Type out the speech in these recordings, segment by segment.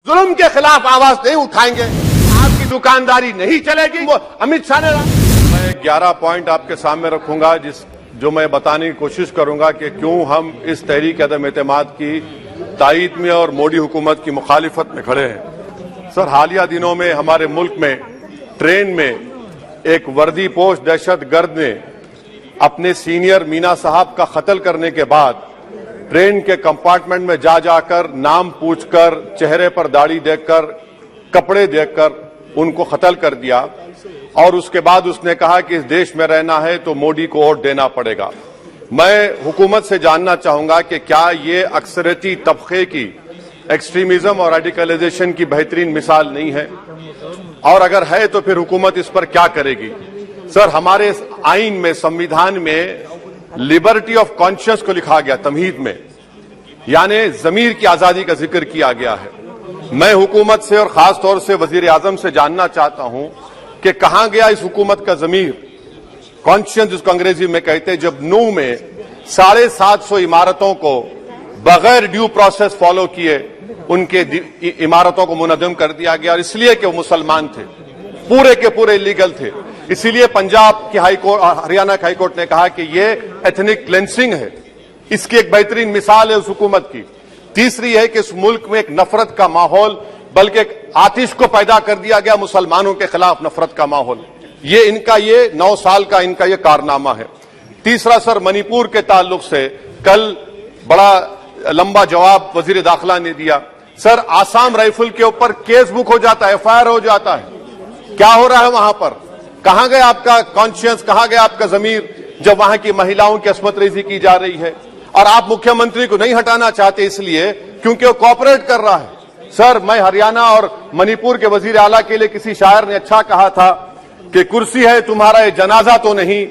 जुल्म के खिलाफ आवाज नहीं उठाएंगे, आपकी दुकानदारी नहीं चलेगी। वो अमित शाह ने मैं 11 पॉइंट आपके सामने रखूंगा जो मैं बताने की कोशिश करूंगा कि क्यों हम इस तहरीक अदम एतमाद की तायीद में और मोदी हुकूमत की मुखालिफत में खड़े हैं। सर, हालिया दिनों में हमारे मुल्क में ट्रेन में एक वर्दीपोश दहशतगर्द ने अपने सीनियर मीना साहब का कत्ल करने के बाद ट्रेन के कंपार्टमेंट में जाकर नाम पूछकर, चेहरे पर दाढ़ी देखकर, कपड़े देखकर उनको कत्ल कर दिया और उसके बाद उसने कहा कि इस देश में रहना है तो मोदी को वोट देना पड़ेगा। मैं हुकूमत से जानना चाहूंगा कि क्या ये अक्सरियती तबके की एक्सट्रीमिज्म और रेडिकलाइजेशन की बेहतरीन मिसाल नहीं है, और अगर है तो फिर हुकूमत इस पर क्या करेगी। सर, हमारे आइन में, संविधान में लिबर्टी ऑफ कॉन्शियस को लिखा गया, तमहीद में, यानी जमीर की आजादी का जिक्र किया गया है। मैं हुकूमत से और खास तौर से वजीर आजम से जानना चाहता हूं कि कहां गया इस हुकूमत का जमीर, कॉन्शियस जिसको अंग्रेजी में कहते हैं, जब नूह में 750 इमारतों को बगैर ड्यू प्रोसेस फॉलो किए उनके इमारतों को मुनद्दम कर दिया गया, और इसलिए कि वो मुसलमान थे, पूरे के पूरे इलीगल थे। इसीलिए पंजाब की हाईकोर्ट और हरियाणा की हाईकोर्ट ने कहा कि ये एथनिक क्लेंसिंग है। इसकी एक बेहतरीन मिसाल है उस हुकूमत की। तीसरी है कि इस मुल्क में एक नफरत का माहौल, बल्कि एक आतिश को पैदा कर दिया गया, मुसलमानों के खिलाफ नफरत का माहौल। ये इनका ये 9 साल का इनका ये कारनामा है। तीसरा सर, मणिपुर के ताल्लुक से कल बड़ा लंबा जवाब वजीर दाखिला ने दिया। सर, आसाम राइफल के ऊपर केस बुक हो जाता है, FIR हो जाता है। क्या हो रहा है वहां पर? कहां गया आपका कॉन्शियस, कहां गया आपका जमीर, जब वहां की महिलाओं की अस्मत रेजी की जा रही है? और आप मुख्यमंत्री को नहीं हटाना चाहते इसलिए क्योंकि वो कोऑपरेट कर रहा है। सर, मैं हरियाणा और मणिपुर के वजीर आला के लिए, किसी शायर ने अच्छा कहा था कि कुर्सी है तुम्हारा ये जनाजा तो नहीं,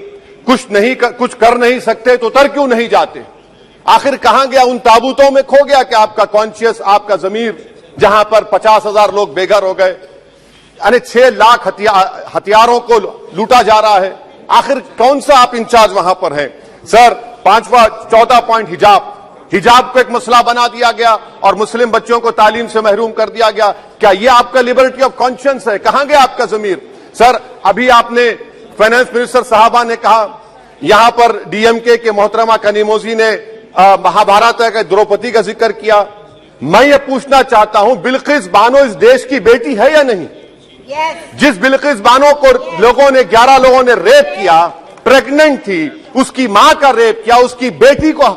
कुछ कर नहीं सकते तो उतर क्यों नहीं जाते। आखिर कहां गया? उन ताबूतों में खो गया कि आपका कॉन्शियस, आपका जमीर, जहां पर 50,000 लोग बेघर हो गए, यानी 6 लाख हथियारों को लूटा जा रहा है। आखिर कौन सा आप इंचार्ज वहां पर हैं? सर, 14 पॉइंट हिजाब को एक मसला बना दिया गया और मुस्लिम बच्चों को तालीम से महरूम कर दिया गया। क्या यह आपका लिबर्टी ऑफ कॉन्शियस है? कहां गया आपका जमीर? सर, अभी आपने फाइनेंस मिनिस्टर साहबा ने कहा, यहां पर DMK के मोहतरमा कनीमोजी ने महाभारत के द्रौपदी का जिक्र किया। मैं ये पूछना चाहता हूं, बिल्किस बानो इस देश की बेटी है या नहीं? जिस बिल्किस बानो को 11 लोगों ने रेप किया, प्रेग्नेंट थी, उसकी मां का रेप किया, उसकी बेटी को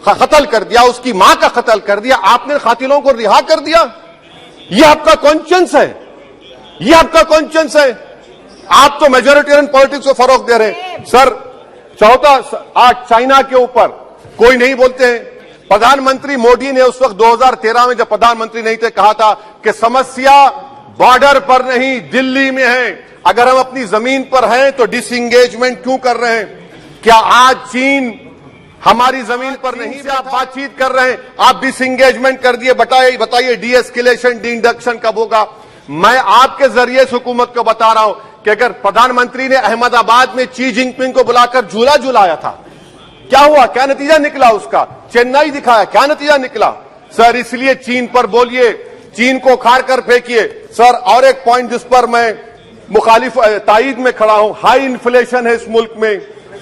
कत्ल कर दिया, उसकी मां का कत्ल कर दिया, आपने कातिलों को रिहा कर दिया। यह आपका कॉन्शियस है? यह आपका कॉन्शियस है? आप तो मेजोरिटेरियन पॉलिटिक्स को फरोग दे रहे हैं। सर, चौथा, आज चाइना के ऊपर कोई नहीं बोलते हैं। प्रधानमंत्री मोदी ने उस वक्त 2013 में जब प्रधानमंत्री नहीं थे, कहा था कि समस्या बॉर्डर पर नहीं, दिल्ली में है। अगर हम अपनी जमीन पर हैं तो डिसएंगेजमेंट क्यों कर रहे हैं? क्या आज चीन हमारी जमीन पर नहीं से आप बातचीत कर रहे हैं? आप डिसएंगेजमेंट कर दिए। बताइए डी एस्केलेशन, डी इंडक्शन कब होगा? मैं आपके जरिए से हुकूमत को बता रहा हूं कि अगर प्रधानमंत्री ने अहमदाबाद में शी जिनपिंग को बुलाकर झूला झुलाया था, क्या हुआ? क्या नतीजा निकला उसका? चेन्नई दिखाया, क्या नतीजा निकला? सर, इसलिए चीन पर बोलिए, चीन को उखाड़ कर फेंकिए। सर, और एक पॉइंट जिस पर मैं मुखालिफ तायीद में खड़ा हूं, हाई इन्फ्लेशन है इस मुल्क में,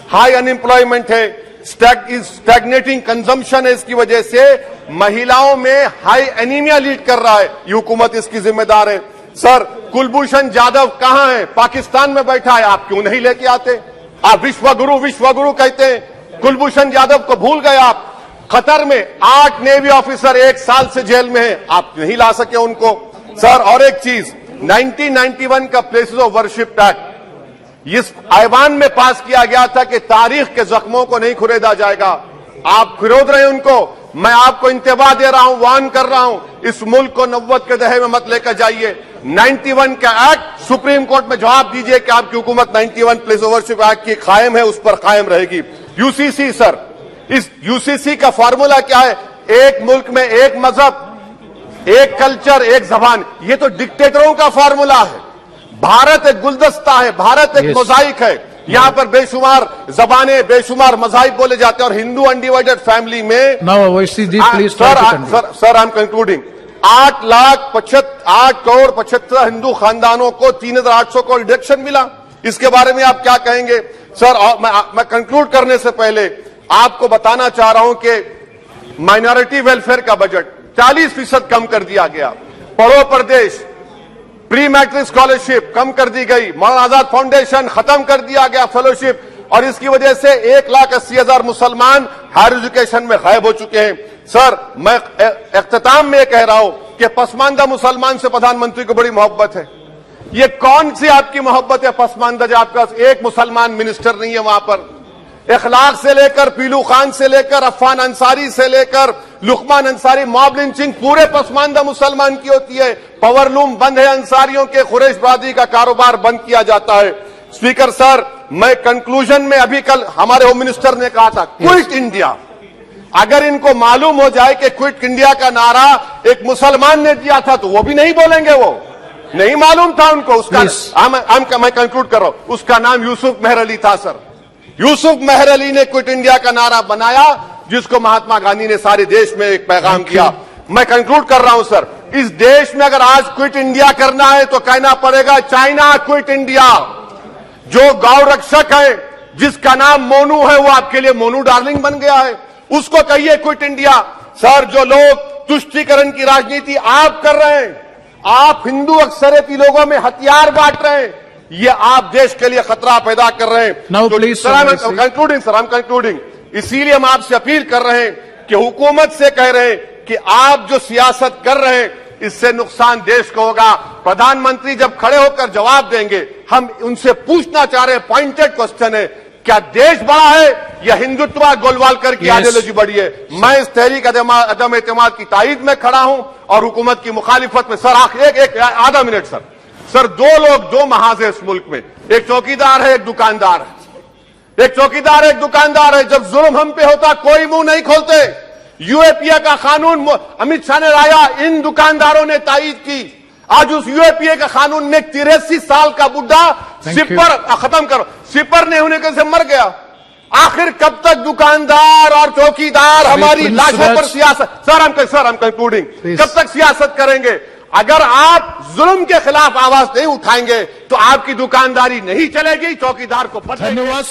हाई अनएम्प्लॉयमेंट है, स्टैग्नेटिंग कंजम्पशन है। इसकी वजह से महिलाओं में हाई एनीमिया लीड कर रहा है। ये हुकूमत इसकी जिम्मेदार है। सर, कुलभूषण जाधव कहां है? पाकिस्तान में बैठा है, आप क्यों नहीं लेके आते? आप विश्वगुरु कहते हैं, कुलभूषण जाधव को भूल गए आप। कतर में 8 नेवी ऑफिसर 1 साल से जेल में हैं, आप नहीं ला सके उनको। सर, और एक चीज, 1991 का प्लेसेस ऑफ वर्शिप एक्ट इस ऐवान में पास किया गया था कि तारीख के जख्मों को नहीं खुरेदा जाएगा। आप खुरोद रहे हैं उनको। मैं आपको इंतबाह दे रहा हूं, वार्न कर रहा हूं, इस मुल्क को 90 के दहे में मत लेकर जाइए। 91 का एक्ट सुप्रीम कोर्ट में जवाब दीजिए कि आपकी हुकूमत 91 प्लेस ऑफ वर्शिप एक्ट की कायम है, उस पर कायम रहेगी। UCC सर, इस UCC का फॉर्मूला क्या है? एक मुल्क में एक मजहब, एक कल्चर, एक जबान। ये तो डिक्टेटरों का फॉर्मूला है। भारत एक गुलदस्ता है, भारत एक मोजाइक है। यहाँ पर बेशुमार जबानें, बेशुमार मज़ाहिब बोले जाते हैं और हिंदू अनडिवाइडेड फैमिली में। Sir, I am concluding. 8 crore 75 Hindu खानदानों को 3,800 करोड़ डिडक्शन मिला। इसके बारे में आप क्या कहेंगे सर? और मैं कंक्लूड करने से पहले आपको बताना चाह रहा हूं कि माइनॉरिटी वेलफेयर का बजट 40% कम कर दिया गया। पढ़ो प्रदेश, प्री मैट्रिक स्कॉलरशिप कम कर दी गई। मौलाना आजाद फाउंडेशन खत्म कर दिया गया फेलोशिप, और इसकी वजह से 1,80,000 मुसलमान हायर एजुकेशन में गायब हो चुके हैं। सर, मैं इख्तिताम में कह रहा हूं कि पसमानदा मुसलमान से प्रधानमंत्री को बड़ी मोहब्बत है। ये कौन सी आपकी मोहब्बत है पसमानदा, जो आपका एक मुसलमान मिनिस्टर नहीं है वहां पर? इखलाक से लेकर पीलू खान से लेकर अफान अंसारी से लेकर लुकमान अंसारी, मॉब लिंचिंग पूरे पसमानदा मुसलमान की होती है। पावरलूम बंद है अंसारियों के, कुरैश बरादरी का कारोबार बंद किया जाता है। स्पीकर सर, मैं कंक्लूजन में अभी कल हमारे होम मिनिस्टर ने कहा था क्विट इंडिया। अगर इनको मालूम हो जाए कि क्विट इंडिया का नारा एक मुसलमान ने दिया था तो वो भी नहीं बोलेंगे, वो नहीं मालूम था उनको। उसका मैं कंक्लूड कर रहा हूं, उसका नाम यूसुफ मेहर अली था सर। यूसुफ मेहर अली ने क्विट इंडिया का नारा बनाया, जिसको महात्मा गांधी ने सारे देश में एक पैगाम किया। मैं कंक्लूड कर रहा हूं सर, इस देश में अगर आज क्विट इंडिया करना है तो कहना पड़ेगा चाइना क्विट इंडिया। जो गौ रक्षक है, जिसका नाम मोनू है, वो आपके लिए मोनू डार्लिंग बन गया है, उसको कहिए क्विट इंडिया। सर, जो लोग तुष्टीकरण की राजनीति आप कर रहे हैं, आप हिंदू अक्सरियती लोगों में हथियार बांट रहे हैं, ये आप देश के लिए खतरा पैदा कर रहे हैं। तो सर, आई एम कंक्लूडिंग। इसीलिए हम आपसे अपील कर रहे हैं कि हुकूमत से कह रहे हैं कि आप जो सियासत कर रहे हैं, इससे नुकसान देश को होगा। प्रधानमंत्री जब खड़े होकर जवाब देंगे, हम उनसे पूछना चाह रहे हैं, पॉइंटेड क्वेश्चन है, क्या देश बड़ा है या हिंदुत्व गोलवालकर की आइडियोलॉजी बड़ी है? मैं इस तहरीक अदम एतमाद की तायद में खड़ा हूं और हुकूमत की मुखालिफत में। सर, एक आधा मिनट सर, दो लोग, दो महाज है इस मुल्क में, एक चौकीदार है, एक दुकानदार है। एक चौकीदार है, एक दुकानदार है। जब जुल्म हम पे होता कोई मुंह नहीं खोलते। यूएपीए का कानून अमित शाह ने लाया, इन दुकानदारों ने तायद की। आज उस यूएपीए का कानून में 83 साल का बुढ़ा सिपर नहीं होने से मर गया। आखिर कब तक दुकानदार और चौकीदार हमारी लाशों पर सियासत? सर, हम कंक्लूडिंग, कब तक सियासत करेंगे? अगर आप जुल्म के खिलाफ आवाज नहीं उठाएंगे तो आपकी दुकानदारी नहीं चलेगी, चौकीदार को धन्यवाद।